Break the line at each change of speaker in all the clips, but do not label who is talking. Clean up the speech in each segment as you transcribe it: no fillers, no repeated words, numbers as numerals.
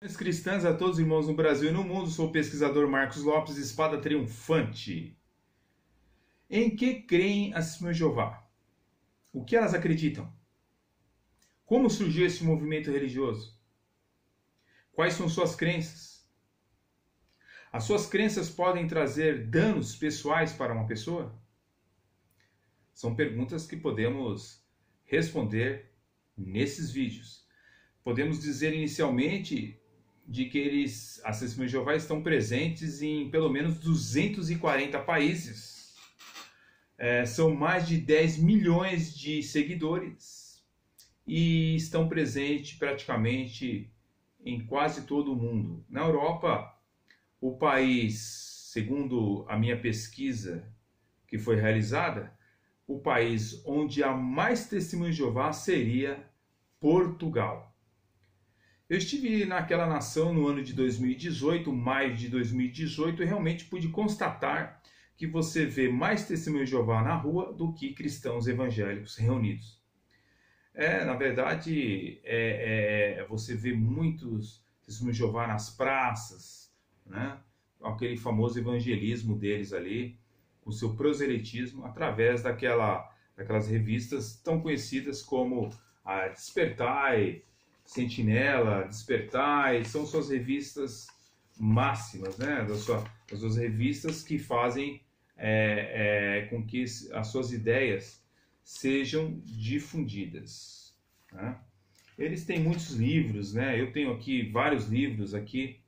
Cristãs a todos os irmãos no Brasil e no mundo, sou o pesquisador Marcos Lopes, espada triunfante. Em que creem as Testemunhas de Jeová? O que elas acreditam? Como surgiu esse movimento religioso? Quais são suas crenças? As suas crenças podem trazer danos pessoais para uma pessoa? São perguntas que podemos responder nesses vídeos. Podemos dizer inicialmente de que as Testemunhas de Jeová estão presentes em pelo menos 240 países. São mais de 10 milhões de seguidores e estão presentes praticamente em quase todo o mundo. Na Europa, o país, segundo a minha pesquisa que foi realizada, o país onde há mais Testemunhas de Jeová seria Portugal. Eu estive naquela nação no ano de 2018, maio de 2018, e realmente pude constatar que você vê mais Testemunhas de Jeová na rua do que cristãos evangélicos reunidos. Na verdade, você vê muitos Testemunhas de Jeová nas praças, né? Aquele famoso evangelismo deles ali, o seu proselitismo, através daquelas revistas tão conhecidas como a Despertai, Sentinela, Despertai, são suas revistas máximas, né? Das suas revistas que fazem com que as suas ideias sejam difundidas, né? Eles têm muitos livros, né? Eu tenho aqui vários livros aqui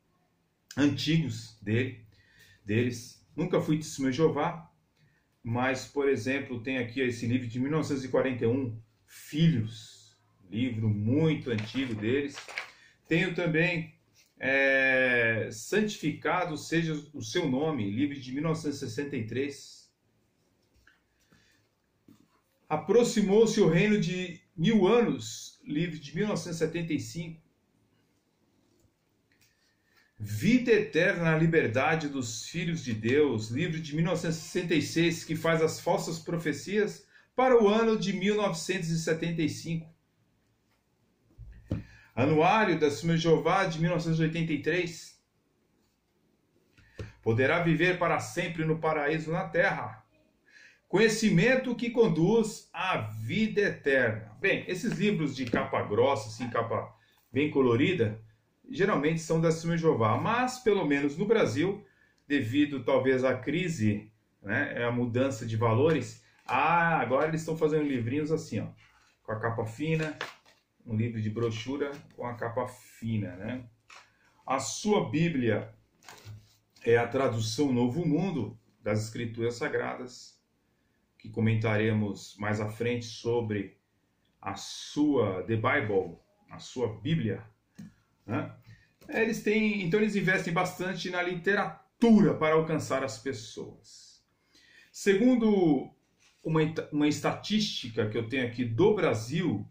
antigos deles. Nunca fui testemunha de Jeová, mas, por exemplo, tem aqui esse livro de 1941, Filhos, livro muito antigo deles. Tenho também Santificado Seja o Seu Nome, livro de 1963. Aproximou-se o Reino de 1000 Anos, livro de 1975. Vida Eterna na Liberdade dos Filhos de Deus, livro de 1966, que faz as falsas profecias para o ano de 1975. Anuário das Testemunhas de Jeová de 1983. Poderá viver para sempre no paraíso na terra. Conhecimento que conduz à vida eterna. Bem, esses livros de capa grossa, assim, capa bem colorida, geralmente são das Testemunhas de Jeová, mas pelo menos no Brasil, devido talvez à crise, né, a mudança de valores, agora eles estão fazendo livrinhos assim, ó, com a capa fina, um livro de brochura com a capa fina, né? A sua Bíblia é a tradução Novo Mundo das Escrituras Sagradas, que comentaremos mais à frente sobre a sua The Bible, a sua Bíblia, né? Então eles investem bastante na literatura para alcançar as pessoas. Segundo uma estatística que eu tenho aqui do Brasil,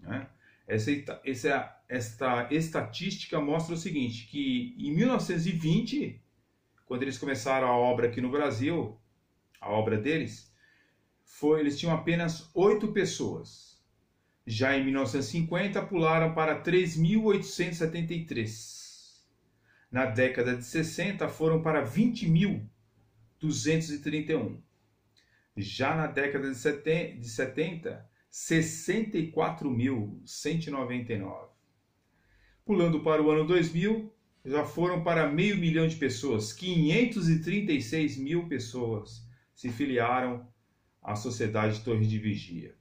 né? Esta estatística mostra o seguinte, que em 1920, quando eles começaram a obra aqui no Brasil, a obra deles, eles tinham apenas 8 pessoas. Já em 1950 pularam para 3.873. Na década de 60 foram para 20.231. Já na década de 70, 64.199. Pulando para o ano 2000, já foram para 500 mil de pessoas. 536 mil pessoas se filiaram à Sociedade Torre de Vigia.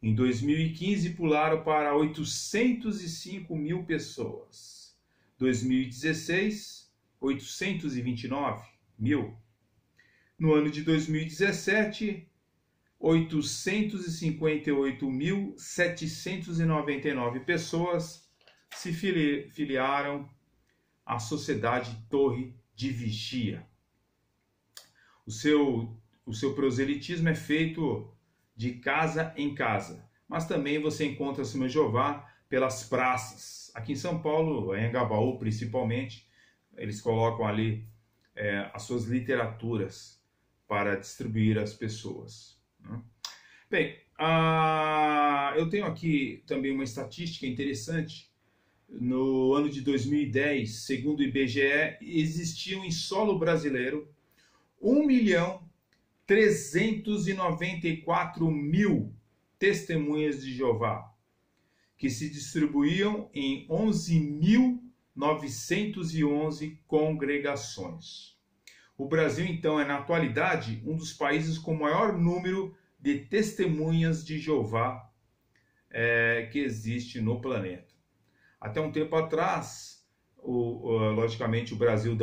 Em 2015, pularam para 805 mil pessoas. 2016, 829 mil. No ano de 2017, 858.799 pessoas se filiaram à Sociedade Torre de Vigia. O seu proselitismo é feito de casa em casa, mas também você encontra a Testemunhas de Jeová pelas praças. Aqui em São Paulo, em Anhangabaú principalmente, eles colocam ali as suas literaturas para distribuir às pessoas. Bem, eu tenho aqui também uma estatística interessante no ano de 2010, segundo o IBGE, existiam em solo brasileiro 1.394.000 testemunhas de Jeová, que se distribuíam em 11.911 congregações. O Brasil, então, é, na atualidade, um dos países com maior número de testemunhas de Jeová que existe no planeta. Até um tempo atrás, logicamente, o Brasil,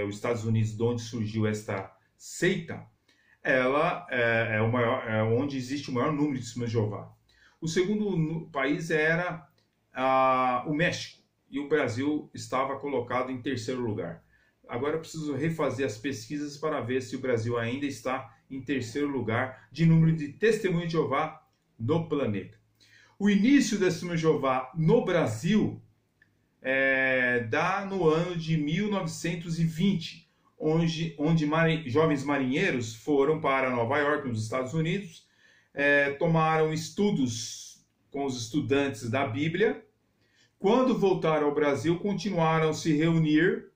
os Estados Unidos, de onde surgiu esta seita, ela é onde existe o maior número de testemunhas de Jeová. O segundo país era o México, e o Brasil estava colocado em terceiro lugar. Agora eu preciso refazer as pesquisas para ver se o Brasil ainda está em terceiro lugar de número de testemunhas de Jeová no planeta. O início da Testemunha de Jeová no Brasil dá no ano de 1920, onde jovens marinheiros foram para Nova York, nos Estados Unidos, tomaram estudos com os estudantes da Bíblia. Quando voltaram ao Brasil, continuaram a se reunir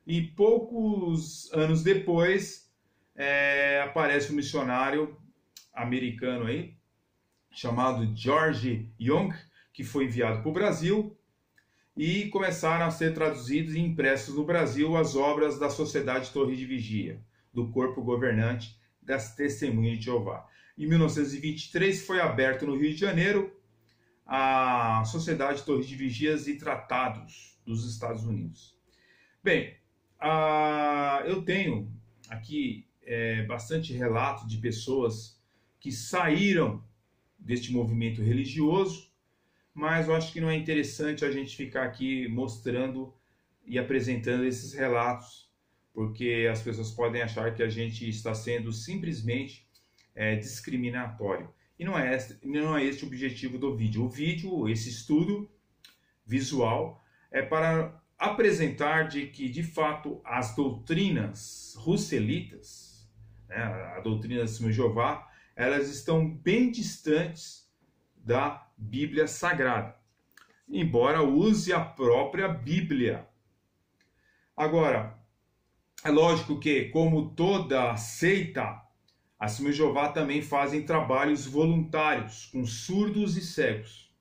e poucos anos depois aparece um missionário americano aí, chamado George Young, que foi enviado para o Brasil, e começaram a ser traduzidos e impressos no Brasil as obras da Sociedade Torre de Vigia, do corpo governante das Testemunhas de Jeová. Em 1923 foi aberto no Rio de Janeiro a Sociedade Torre de Vigias e Tratados dos Estados Unidos. Bem, eu tenho aqui bastante relato de pessoas que saíram deste movimento religioso, mas eu acho que não é interessante a gente ficar aqui mostrando e apresentando esses relatos, porque as pessoas podem achar que a gente está sendo simplesmente discriminatório. E não é este o objetivo do vídeo. O vídeo, esse estudo visual, é para apresentar de que, de fato, as doutrinas russelitas, a doutrina da Testemunha de Jeová, elas estão bem distantes da Bíblia Sagrada, embora use a própria Bíblia. Agora, é lógico que, como toda seita, a Testemunha de Jeová também fazem trabalhos voluntários com surdos e cegos.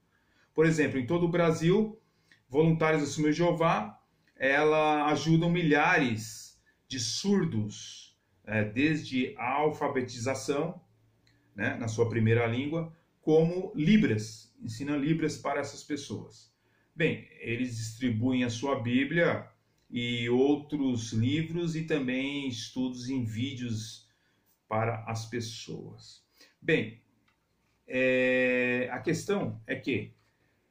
Por exemplo, em todo o Brasil, voluntários da Testemunha de Jeová, ajudam milhares de surdos, desde a alfabetização, na sua primeira língua, como Libras, ensinam Libras para essas pessoas. Bem, eles distribuem a sua Bíblia e outros livros e também estudos em vídeos para as pessoas. Bem, a questão é que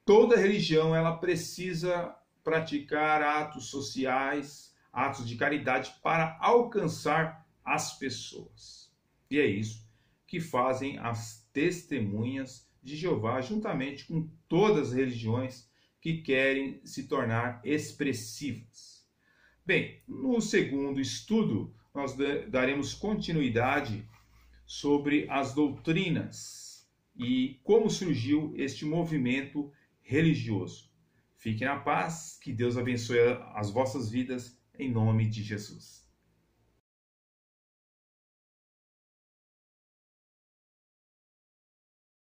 toda religião ela precisa praticar atos sociais, atos de caridade para alcançar as pessoas. E é isso que fazem as testemunhas de Jeová, juntamente com todas as religiões que querem se tornar expressivas. Bem, no segundo estudo, nós daremos continuidade sobre as doutrinas e como surgiu este movimento religioso. Fiquem na paz, que Deus abençoe as vossas vidas, em nome de Jesus.